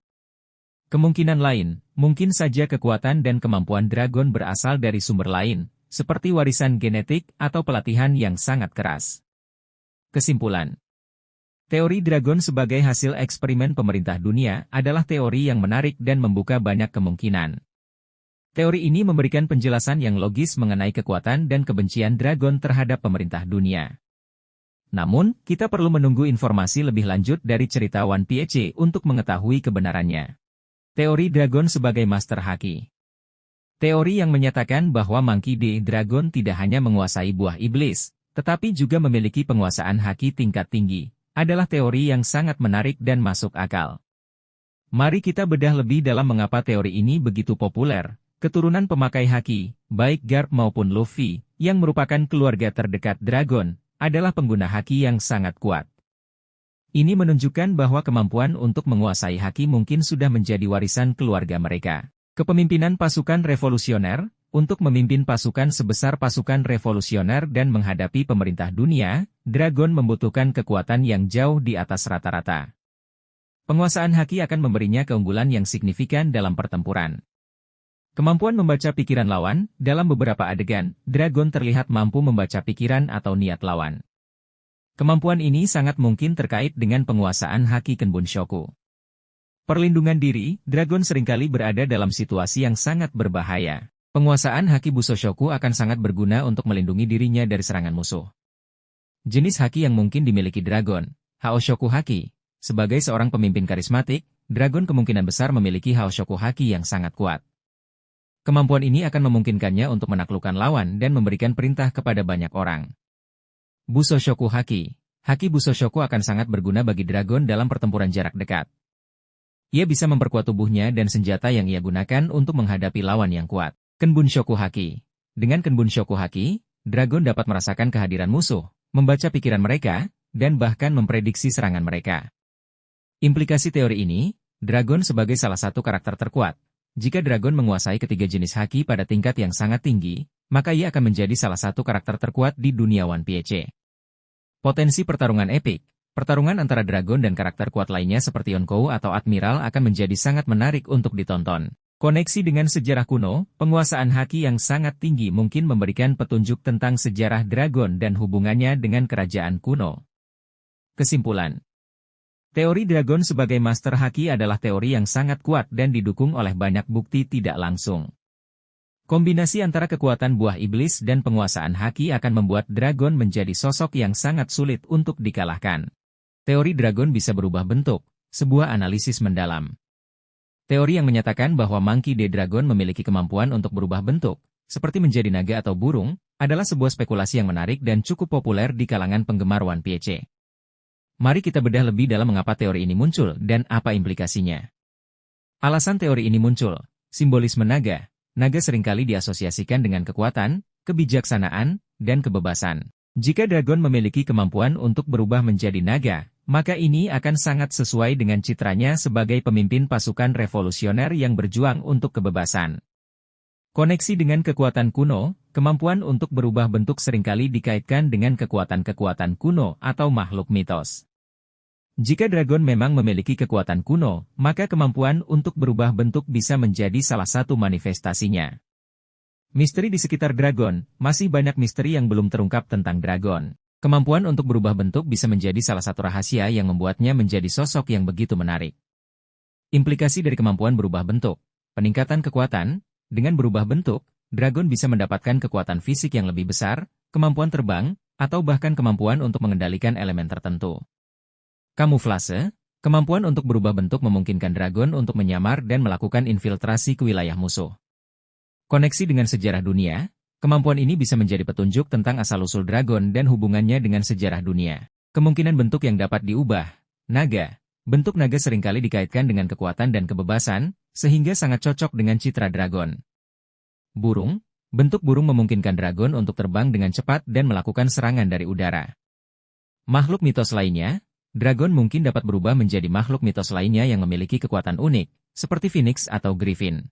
Kemungkinan lain, mungkin saja kekuatan dan kemampuan Dragon berasal dari sumber lain, seperti warisan genetik atau pelatihan yang sangat keras. Kesimpulan. Teori Dragon sebagai hasil eksperimen pemerintah dunia adalah teori yang menarik dan membuka banyak kemungkinan. Teori ini memberikan penjelasan yang logis mengenai kekuatan dan kebencian Dragon terhadap pemerintah dunia. Namun, kita perlu menunggu informasi lebih lanjut dari cerita One Piece untuk mengetahui kebenarannya. Teori Dragon sebagai Master Haki. Teori yang menyatakan bahwa Monkey D. Dragon tidak hanya menguasai buah iblis, tetapi juga memiliki penguasaan haki tingkat tinggi, adalah teori yang sangat menarik dan masuk akal. Mari kita bedah lebih dalam mengapa teori ini begitu populer. Keturunan pemakai haki, baik Garp maupun Luffy, yang merupakan keluarga terdekat Dragon, adalah pengguna haki yang sangat kuat. Ini menunjukkan bahwa kemampuan untuk menguasai haki mungkin sudah menjadi warisan keluarga mereka. Kepemimpinan pasukan revolusioner, untuk memimpin pasukan sebesar pasukan revolusioner dan menghadapi pemerintah dunia, Dragon membutuhkan kekuatan yang jauh di atas rata-rata. Penguasaan haki akan memberinya keunggulan yang signifikan dalam pertempuran. Kemampuan membaca pikiran lawan, dalam beberapa adegan, Dragon terlihat mampu membaca pikiran atau niat lawan. Kemampuan ini sangat mungkin terkait dengan penguasaan haki Kenbunshoku. Perlindungan diri, dragon seringkali berada dalam situasi yang sangat berbahaya. Penguasaan haki Busoshoku akan sangat berguna untuk melindungi dirinya dari serangan musuh. Jenis haki yang mungkin dimiliki dragon, Haoshoku Haki. Sebagai seorang pemimpin karismatik, dragon kemungkinan besar memiliki Haoshoku Haki yang sangat kuat. Kemampuan ini akan memungkinkannya untuk menaklukkan lawan dan memberikan perintah kepada banyak orang. Busoshoku Haki. Haki Busoshoku akan sangat berguna bagi dragon dalam pertempuran jarak dekat. Ia bisa memperkuat tubuhnya dan senjata yang ia gunakan untuk menghadapi lawan yang kuat. Kenbunshoku Haki. Dengan Kenbunshoku Haki, dragon dapat merasakan kehadiran musuh, membaca pikiran mereka, dan bahkan memprediksi serangan mereka. Implikasi teori ini, dragon sebagai salah satu karakter terkuat. Jika dragon menguasai ketiga jenis haki pada tingkat yang sangat tinggi, maka ia akan menjadi salah satu karakter terkuat di dunia One Piece. Potensi pertarungan epik. Pertarungan antara dragon dan karakter kuat lainnya seperti Yonkou atau Admiral akan menjadi sangat menarik untuk ditonton. Koneksi dengan sejarah kuno, penguasaan haki yang sangat tinggi mungkin memberikan petunjuk tentang sejarah dragon dan hubungannya dengan kerajaan kuno. Kesimpulan. Teori dragon sebagai master haki adalah teori yang sangat kuat dan didukung oleh banyak bukti tidak langsung. Kombinasi antara kekuatan buah iblis dan penguasaan haki akan membuat dragon menjadi sosok yang sangat sulit untuk dikalahkan. Teori dragon bisa berubah bentuk, sebuah analisis mendalam. Teori yang menyatakan bahwa Monkey D. Dragon memiliki kemampuan untuk berubah bentuk, seperti menjadi naga atau burung, adalah sebuah spekulasi yang menarik dan cukup populer di kalangan penggemar One Piece. Mari kita bedah lebih dalam mengapa teori ini muncul dan apa implikasinya. Alasan teori ini muncul, simbolisme naga. Naga seringkali diasosiasikan dengan kekuatan, kebijaksanaan, dan kebebasan. Jika dragon memiliki kemampuan untuk berubah menjadi naga, maka ini akan sangat sesuai dengan citranya sebagai pemimpin pasukan revolusioner yang berjuang untuk kebebasan. Koneksi dengan kekuatan kuno, kemampuan untuk berubah bentuk seringkali dikaitkan dengan kekuatan-kekuatan kuno atau makhluk mitos. Jika dragon memang memiliki kekuatan kuno, maka kemampuan untuk berubah bentuk bisa menjadi salah satu manifestasinya. Misteri di sekitar dragon, masih banyak misteri yang belum terungkap tentang dragon. Kemampuan untuk berubah bentuk bisa menjadi salah satu rahasia yang membuatnya menjadi sosok yang begitu menarik. Implikasi dari kemampuan berubah bentuk, peningkatan kekuatan, dengan berubah bentuk, dragon bisa mendapatkan kekuatan fisik yang lebih besar, kemampuan terbang, atau bahkan kemampuan untuk mengendalikan elemen tertentu. Kamuflase, kemampuan untuk berubah bentuk memungkinkan dragon untuk menyamar dan melakukan infiltrasi ke wilayah musuh. Koneksi dengan sejarah dunia, kemampuan ini bisa menjadi petunjuk tentang asal-usul dragon dan hubungannya dengan sejarah dunia. Kemungkinan bentuk yang dapat diubah, naga. Bentuk naga seringkali dikaitkan dengan kekuatan dan kebebasan, sehingga sangat cocok dengan citra dragon. Burung, bentuk burung memungkinkan dragon untuk terbang dengan cepat dan melakukan serangan dari udara. Makhluk mitos lainnya, dragon mungkin dapat berubah menjadi makhluk mitos lainnya yang memiliki kekuatan unik, seperti Phoenix atau Griffin.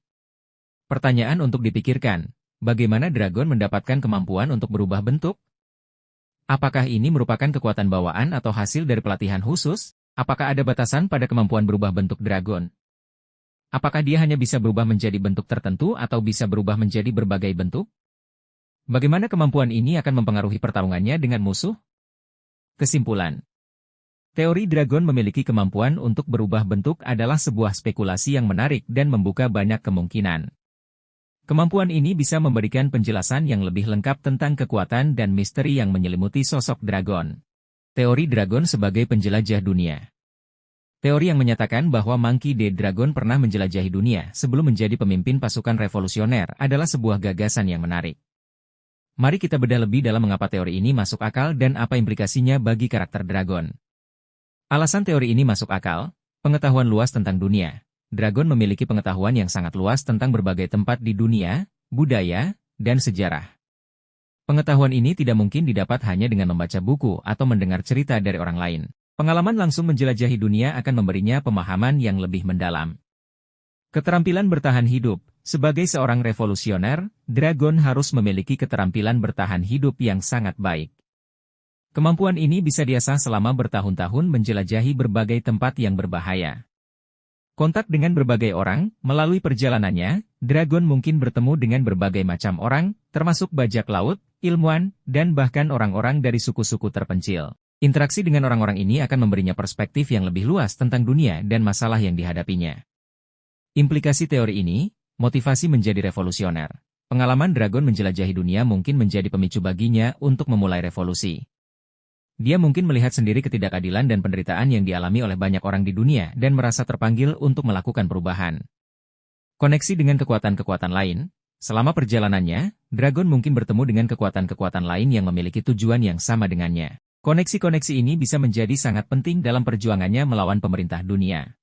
Pertanyaan untuk dipikirkan. Bagaimana dragon mendapatkan kemampuan untuk berubah bentuk? Apakah ini merupakan kekuatan bawaan atau hasil dari pelatihan khusus? Apakah ada batasan pada kemampuan berubah bentuk dragon? Apakah dia hanya bisa berubah menjadi bentuk tertentu atau bisa berubah menjadi berbagai bentuk? Bagaimana kemampuan ini akan mempengaruhi pertarungannya dengan musuh? Kesimpulan. Teori dragon memiliki kemampuan untuk berubah bentuk adalah sebuah spekulasi yang menarik dan membuka banyak kemungkinan. Kemampuan ini bisa memberikan penjelasan yang lebih lengkap tentang kekuatan dan misteri yang menyelimuti sosok dragon. Teori dragon sebagai penjelajah dunia. Teori yang menyatakan bahwa Monkey D. Dragon pernah menjelajahi dunia sebelum menjadi pemimpin pasukan revolusioner adalah sebuah gagasan yang menarik. Mari kita bedah lebih dalam mengapa teori ini masuk akal dan apa implikasinya bagi karakter dragon. Alasan teori ini masuk akal, pengetahuan luas tentang dunia. Dragon memiliki pengetahuan yang sangat luas tentang berbagai tempat di dunia, budaya, dan sejarah. Pengetahuan ini tidak mungkin didapat hanya dengan membaca buku atau mendengar cerita dari orang lain. Pengalaman langsung menjelajahi dunia akan memberinya pemahaman yang lebih mendalam. Keterampilan bertahan hidup. Sebagai seorang revolusioner, dragon harus memiliki keterampilan bertahan hidup yang sangat baik. Kemampuan ini bisa diasah selama bertahun-tahun menjelajahi berbagai tempat yang berbahaya. Kontak dengan berbagai orang, melalui perjalanannya, dragon mungkin bertemu dengan berbagai macam orang, termasuk bajak laut, ilmuwan, dan bahkan orang-orang dari suku-suku terpencil. Interaksi dengan orang-orang ini akan memberinya perspektif yang lebih luas tentang dunia dan masalah yang dihadapinya. Implikasi teori ini, motivasi menjadi revolusioner. Pengalaman Dragon menjelajahi dunia mungkin menjadi pemicu baginya untuk memulai revolusi. Dia mungkin melihat sendiri ketidakadilan dan penderitaan yang dialami oleh banyak orang di dunia dan merasa terpanggil untuk melakukan perubahan. Koneksi dengan kekuatan-kekuatan lain. Selama perjalanannya, Dragon mungkin bertemu dengan kekuatan-kekuatan lain yang memiliki tujuan yang sama dengannya. Koneksi-koneksi ini bisa menjadi sangat penting dalam perjuangannya melawan pemerintah dunia.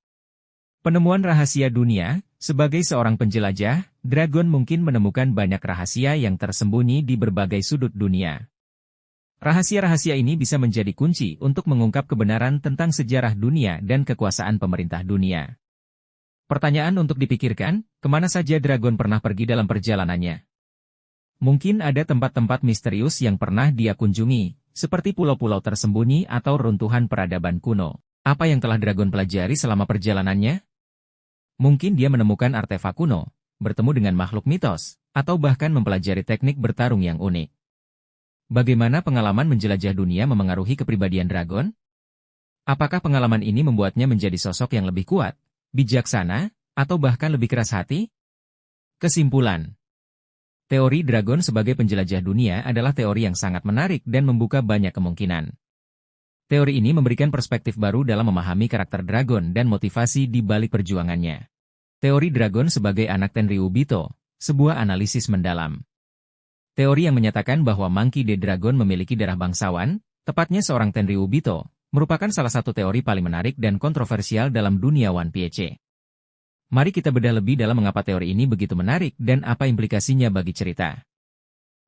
Penemuan rahasia dunia. Sebagai seorang penjelajah, Dragon mungkin menemukan banyak rahasia yang tersembunyi di berbagai sudut dunia. Rahasia-rahasia ini bisa menjadi kunci untuk mengungkap kebenaran tentang sejarah dunia dan kekuasaan pemerintah dunia. Pertanyaan untuk dipikirkan, kemana saja Dragon pernah pergi dalam perjalanannya? Mungkin ada tempat-tempat misterius yang pernah dia kunjungi, seperti pulau-pulau tersembunyi atau runtuhan peradaban kuno. Apa yang telah Dragon pelajari selama perjalanannya? Mungkin dia menemukan artefak kuno, bertemu dengan makhluk mitos, atau bahkan mempelajari teknik bertarung yang unik. Bagaimana pengalaman menjelajah dunia memengaruhi kepribadian Dragon? Apakah pengalaman ini membuatnya menjadi sosok yang lebih kuat, bijaksana, atau bahkan lebih keras hati? Kesimpulan. Teori Dragon sebagai penjelajah dunia adalah teori yang sangat menarik dan membuka banyak kemungkinan. Teori ini memberikan perspektif baru dalam memahami karakter Dragon dan motivasi di balik perjuangannya. Teori Dragon sebagai anak Tenryubito, sebuah analisis mendalam. Teori yang menyatakan bahwa Monkey D. Dragon memiliki darah bangsawan, tepatnya seorang Tenryubito, merupakan salah satu teori paling menarik dan kontroversial dalam dunia One Piece. Mari kita bedah lebih dalam mengapa teori ini begitu menarik dan apa implikasinya bagi cerita.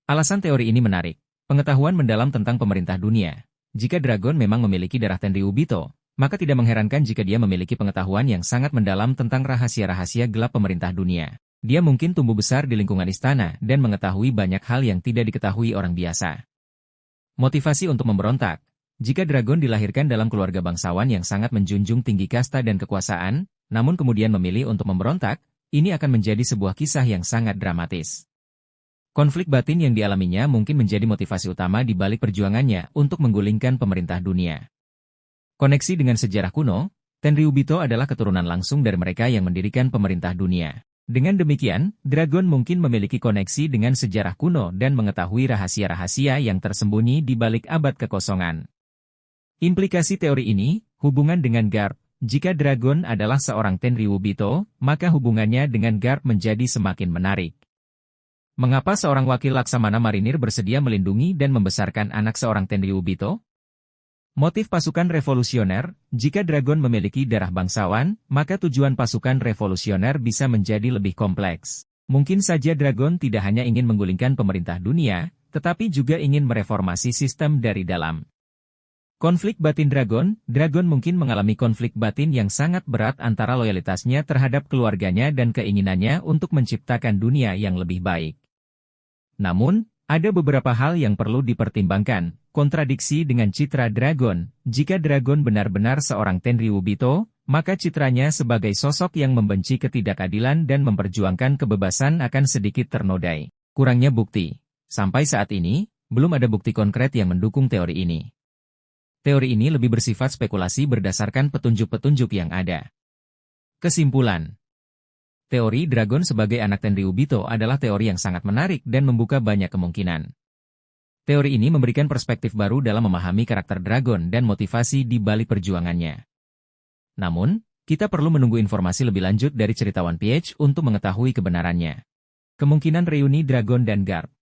Alasan teori ini menarik. Pengetahuan mendalam tentang pemerintah dunia. Jika Dragon memang memiliki darah Tenryubito, maka tidak mengherankan jika dia memiliki pengetahuan yang sangat mendalam tentang rahasia-rahasia gelap pemerintah dunia. Dia mungkin tumbuh besar di lingkungan istana dan mengetahui banyak hal yang tidak diketahui orang biasa. Motivasi untuk memberontak. Jika Dragon dilahirkan dalam keluarga bangsawan yang sangat menjunjung tinggi kasta dan kekuasaan, namun kemudian memilih untuk memberontak, ini akan menjadi sebuah kisah yang sangat dramatis. Konflik batin yang dialaminya mungkin menjadi motivasi utama di balik perjuangannya untuk menggulingkan pemerintah dunia. Koneksi dengan sejarah kuno, Tenryubito adalah keturunan langsung dari mereka yang mendirikan pemerintah dunia. Dengan demikian, Dragon mungkin memiliki koneksi dengan sejarah kuno dan mengetahui rahasia-rahasia yang tersembunyi di balik abad kekosongan. Implikasi teori ini, hubungan dengan Garp. Jika Dragon adalah seorang Tenryubito, maka hubungannya dengan Garp menjadi semakin menarik. Mengapa seorang wakil Laksamana Marinir bersedia melindungi dan membesarkan anak seorang Tenryubito? Motif pasukan revolusioner. Jika Dragon memiliki darah bangsawan, maka tujuan pasukan revolusioner bisa menjadi lebih kompleks. Mungkin saja Dragon tidak hanya ingin menggulingkan pemerintah dunia, tetapi juga ingin mereformasi sistem dari dalam. Konflik batin Dragon mungkin mengalami konflik batin yang sangat berat antara loyalitasnya terhadap keluarganya dan keinginannya untuk menciptakan dunia yang lebih baik. Namun, ada beberapa hal yang perlu dipertimbangkan, kontradiksi dengan citra Dragon. Jika Dragon benar-benar seorang Tenryubito, maka citranya sebagai sosok yang membenci ketidakadilan dan memperjuangkan kebebasan akan sedikit ternodai. Kurangnya bukti. Sampai saat ini, belum ada bukti konkret yang mendukung teori ini. Teori ini lebih bersifat spekulasi berdasarkan petunjuk-petunjuk yang ada. Kesimpulan. Teori Dragon sebagai anak Tenryubito adalah teori yang sangat menarik dan membuka banyak kemungkinan. Teori ini memberikan perspektif baru dalam memahami karakter Dragon dan motivasi di balik perjuangannya. Namun, kita perlu menunggu informasi lebih lanjut dari cerita One Piece untuk mengetahui kebenarannya. Kemungkinan reuni Dragon dan Garp.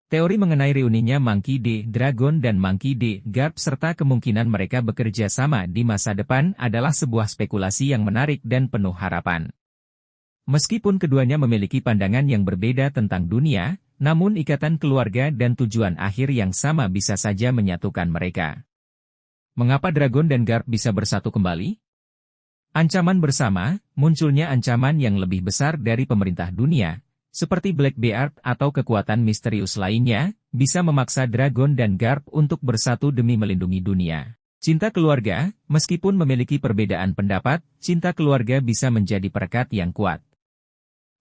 Teori mengenai reuninya Monkey D. Dragon dan Monkey D. Garp serta kemungkinan mereka bekerja sama di masa depan adalah sebuah spekulasi yang menarik dan penuh harapan. Meskipun keduanya memiliki pandangan yang berbeda tentang dunia, namun ikatan keluarga dan tujuan akhir yang sama bisa saja menyatukan mereka. Mengapa Dragon dan Garp bisa bersatu kembali? Ancaman bersama, munculnya ancaman yang lebih besar dari pemerintah dunia, seperti Blackbeard atau kekuatan misterius lainnya, bisa memaksa Dragon dan Garp untuk bersatu demi melindungi dunia. Cinta keluarga, meskipun memiliki perbedaan pendapat, cinta keluarga bisa menjadi perekat yang kuat.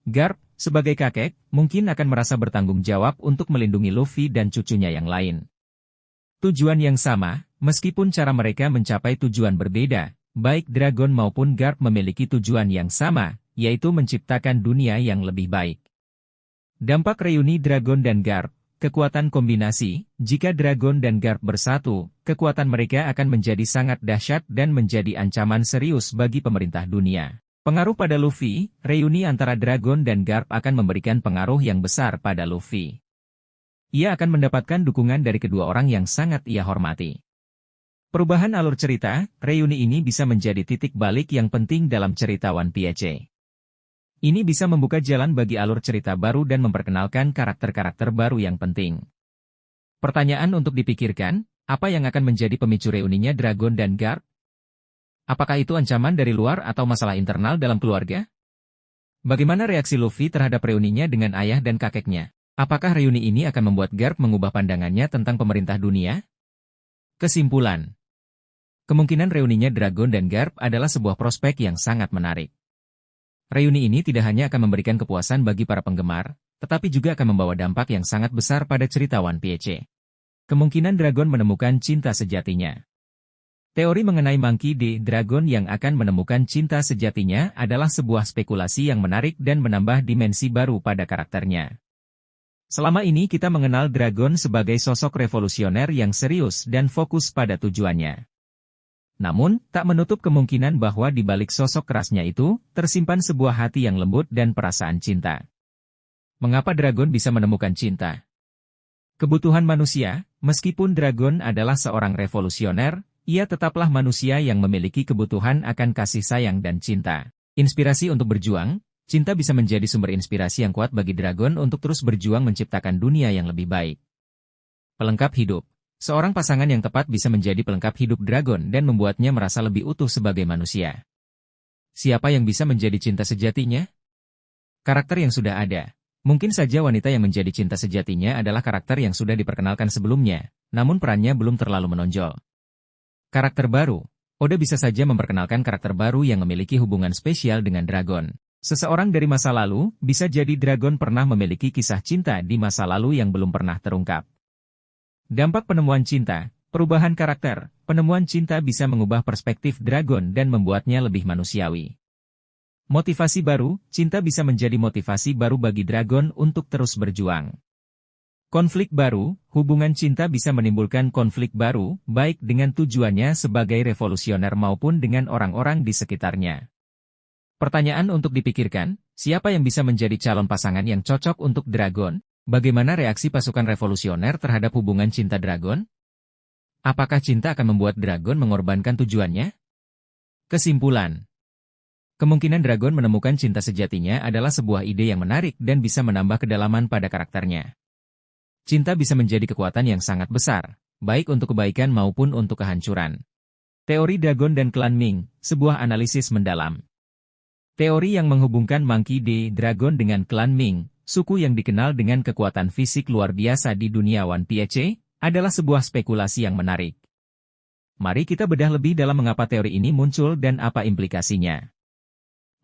Garp, sebagai kakek, mungkin akan merasa bertanggung jawab untuk melindungi Luffy dan cucunya yang lain. Tujuan yang sama, Meskipun cara mereka mencapai tujuan berbeda, baik Dragon maupun Garp memiliki tujuan yang sama, yaitu menciptakan dunia yang lebih baik. Dampak reuni Dragon dan Garp, kekuatan kombinasi. Jika Dragon dan Garp bersatu, kekuatan mereka akan menjadi sangat dahsyat dan menjadi ancaman serius bagi pemerintah dunia. Pengaruh pada Luffy, reuni antara Dragon dan Garp akan memberikan pengaruh yang besar pada Luffy. Ia akan mendapatkan dukungan dari kedua orang yang sangat ia hormati. Perubahan alur cerita, reuni ini bisa menjadi titik balik yang penting dalam cerita One Piece. Ini bisa membuka jalan bagi alur cerita baru dan memperkenalkan karakter-karakter baru yang penting. Pertanyaan untuk dipikirkan, apa yang akan menjadi pemicu reuninya Dragon dan Garp? Apakah itu ancaman dari luar atau masalah internal dalam keluarga? Bagaimana reaksi Luffy terhadap reuninya dengan ayah dan kakeknya? Apakah reuni ini akan membuat Garp mengubah pandangannya tentang pemerintah dunia? Kesimpulan. Kemungkinan reuninya Dragon dan Garp adalah sebuah prospek yang sangat menarik. Reuni ini tidak hanya akan memberikan kepuasan bagi para penggemar, tetapi juga akan membawa dampak yang sangat besar pada cerita One Piece. Kemungkinan Dragon menemukan cinta sejatinya. Teori mengenai Monkey D. Dragon yang akan menemukan cinta sejatinya adalah sebuah spekulasi yang menarik dan menambah dimensi baru pada karakternya. Selama ini kita mengenal Dragon sebagai sosok revolusioner yang serius dan fokus pada tujuannya. Namun, tak menutup kemungkinan bahwa di balik sosok kerasnya itu, tersimpan sebuah hati yang lembut dan perasaan cinta. Mengapa Dragon bisa menemukan cinta? Kebutuhan manusia, meskipun Dragon adalah seorang revolusioner, ia tetaplah manusia yang memiliki kebutuhan akan kasih sayang dan cinta. Inspirasi untuk berjuang, cinta bisa menjadi sumber inspirasi yang kuat bagi Dragon untuk terus berjuang menciptakan dunia yang lebih baik. Pelengkap hidup. Seorang pasangan yang tepat bisa menjadi pelengkap hidup Dragon dan membuatnya merasa lebih utuh sebagai manusia. Siapa yang bisa menjadi cinta sejatinya? Karakter yang sudah ada. Mungkin saja wanita yang menjadi cinta sejatinya adalah karakter yang sudah diperkenalkan sebelumnya, namun perannya belum terlalu menonjol. Karakter baru. Oda bisa saja memperkenalkan karakter baru yang memiliki hubungan spesial dengan Dragon. Seseorang dari masa lalu, bisa jadi Dragon pernah memiliki kisah cinta di masa lalu yang belum pernah terungkap. Dampak penemuan cinta, perubahan karakter. Penemuan cinta bisa mengubah perspektif Dragon dan membuatnya lebih manusiawi. Motivasi baru, cinta bisa menjadi motivasi baru bagi Dragon untuk terus berjuang. Konflik baru, hubungan cinta bisa menimbulkan konflik baru, baik dengan tujuannya sebagai revolusioner maupun dengan orang-orang di sekitarnya. Pertanyaan untuk dipikirkan, siapa yang bisa menjadi calon pasangan yang cocok untuk Dragon? Bagaimana reaksi pasukan revolusioner terhadap hubungan cinta Dragon? Apakah cinta akan membuat Dragon mengorbankan tujuannya? Kesimpulan. Kemungkinan Dragon menemukan cinta sejatinya adalah sebuah ide yang menarik dan bisa menambah kedalaman pada karakternya. Cinta bisa menjadi kekuatan yang sangat besar, baik untuk kebaikan maupun untuk kehancuran. Teori Dragon dan Klan Ming, sebuah analisis mendalam. Teori yang menghubungkan Monkey D. Dragon dengan Klan Ming, suku yang dikenal dengan kekuatan fisik luar biasa di dunia One Piece, adalah sebuah spekulasi yang menarik. Mari kita bedah lebih dalam mengapa teori ini muncul dan apa implikasinya.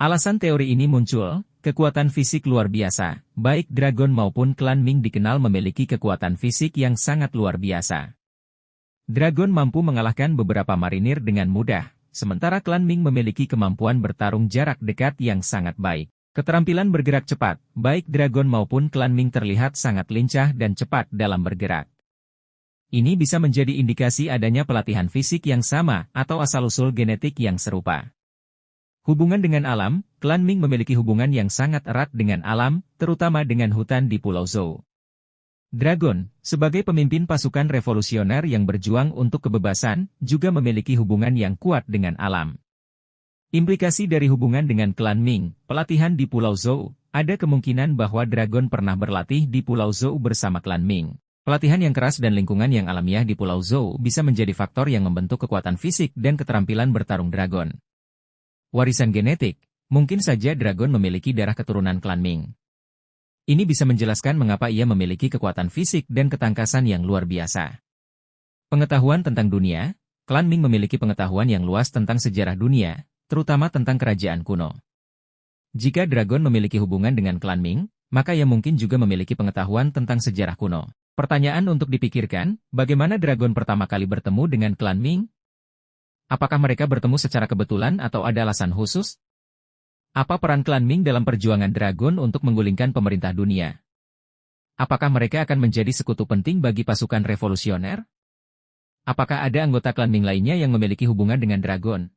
Alasan teori ini muncul, kekuatan fisik luar biasa, baik Dragon maupun Klan Ming dikenal memiliki kekuatan fisik yang sangat luar biasa. Dragon mampu mengalahkan beberapa marinir dengan mudah, sementara Klan Ming memiliki kemampuan bertarung jarak dekat yang sangat baik. Keterampilan bergerak cepat, baik Dragon maupun Klan Ming terlihat sangat lincah dan cepat dalam bergerak. Ini bisa menjadi indikasi adanya pelatihan fisik yang sama atau asal-usul genetik yang serupa. Hubungan dengan alam, Klan Ming memiliki hubungan yang sangat erat dengan alam, terutama dengan hutan di Pulau Zou. Dragon, sebagai pemimpin pasukan revolusioner yang berjuang untuk kebebasan, juga memiliki hubungan yang kuat dengan alam. Implikasi dari hubungan dengan Klan Ming, pelatihan di Pulau Zou, ada kemungkinan bahwa Dragon pernah berlatih di Pulau Zou bersama Klan Ming. Pelatihan yang keras dan lingkungan yang alamiah di Pulau Zou bisa menjadi faktor yang membentuk kekuatan fisik dan keterampilan bertarung Dragon. Warisan genetik, mungkin saja Dragon memiliki darah keturunan Klan Ming. Ini bisa menjelaskan mengapa ia memiliki kekuatan fisik dan ketangkasan yang luar biasa. Pengetahuan tentang dunia, Klan Ming memiliki pengetahuan yang luas tentang sejarah dunia, terutama tentang kerajaan kuno. Jika Dragon memiliki hubungan dengan Klan Ming, maka ia mungkin juga memiliki pengetahuan tentang sejarah kuno. Pertanyaan untuk dipikirkan, bagaimana Dragon pertama kali bertemu dengan klan Ming? Apakah mereka bertemu secara kebetulan atau ada alasan khusus? Apa peran klan Ming dalam perjuangan Dragon untuk menggulingkan pemerintah dunia? Apakah mereka akan menjadi sekutu penting bagi pasukan revolusioner? Apakah ada anggota klan Ming lainnya yang memiliki hubungan dengan Dragon?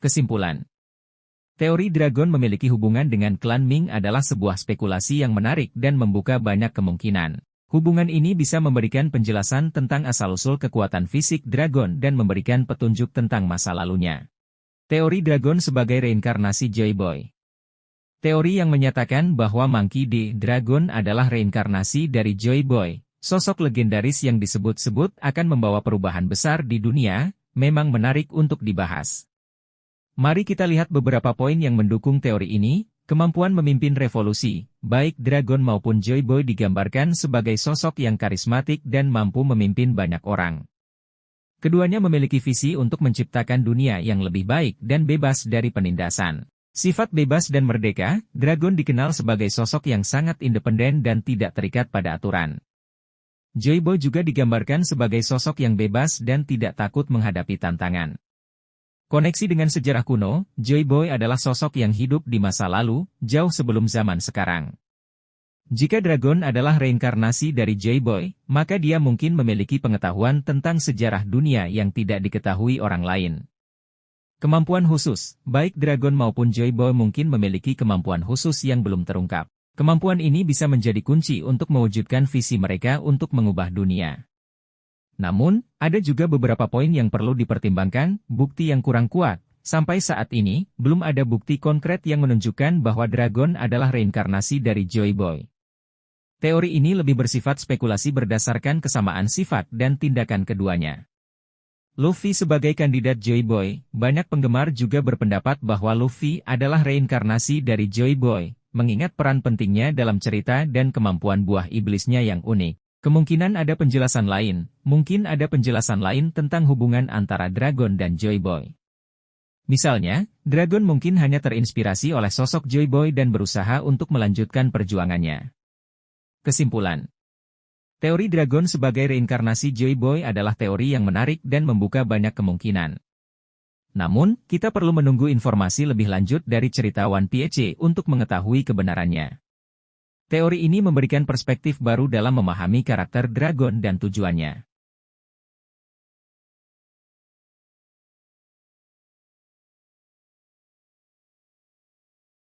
Kesimpulan. Teori Dragon memiliki hubungan dengan klan Ming adalah sebuah spekulasi yang menarik dan membuka banyak kemungkinan. Hubungan ini bisa memberikan penjelasan tentang asal-usul kekuatan fisik Dragon dan memberikan petunjuk tentang masa lalunya. Teori Dragon sebagai reinkarnasi Joy Boy. Teori yang menyatakan bahwa Monkey D. Dragon adalah reinkarnasi dari Joy Boy, sosok legendaris yang disebut-sebut akan membawa perubahan besar di dunia, memang menarik untuk dibahas. Mari kita lihat beberapa poin yang mendukung teori ini. Kemampuan memimpin revolusi, baik Dragon maupun Joy Boy digambarkan sebagai sosok yang karismatik dan mampu memimpin banyak orang. Keduanya memiliki visi untuk menciptakan dunia yang lebih baik dan bebas dari penindasan. Sifat bebas dan merdeka, Dragon dikenal sebagai sosok yang sangat independen dan tidak terikat pada aturan. Joy Boy juga digambarkan sebagai sosok yang bebas dan tidak takut menghadapi tantangan. Koneksi dengan sejarah kuno, Joy Boy adalah sosok yang hidup di masa lalu, jauh sebelum zaman sekarang. Jika Dragon adalah reinkarnasi dari Joy Boy, maka dia mungkin memiliki pengetahuan tentang sejarah dunia yang tidak diketahui orang lain. Kemampuan khusus, baik Dragon maupun Joy Boy mungkin memiliki kemampuan khusus yang belum terungkap. Kemampuan ini bisa menjadi kunci untuk mewujudkan visi mereka untuk mengubah dunia. Namun, ada juga beberapa poin yang perlu dipertimbangkan, bukti yang kurang kuat. Sampai saat ini, belum ada bukti konkret yang menunjukkan bahwa Dragon adalah reinkarnasi dari Joy Boy. Teori ini lebih bersifat spekulasi berdasarkan kesamaan sifat dan tindakan keduanya. Luffy sebagai kandidat Joy Boy, banyak penggemar juga berpendapat bahwa Luffy adalah reinkarnasi dari Joy Boy, mengingat peran pentingnya dalam cerita dan kemampuan buah iblisnya yang unik. Kemungkinan ada penjelasan lain, mungkin ada penjelasan lain tentang hubungan antara Dragon dan Joy Boy. Misalnya, Dragon mungkin hanya terinspirasi oleh sosok Joy Boy dan berusaha untuk melanjutkan perjuangannya. Kesimpulan. Teori Dragon sebagai reinkarnasi Joy Boy adalah teori yang menarik dan membuka banyak kemungkinan. Namun, kita perlu menunggu informasi lebih lanjut dari cerita One Piece untuk mengetahui kebenarannya. Teori ini memberikan perspektif baru dalam memahami karakter Dragon dan tujuannya.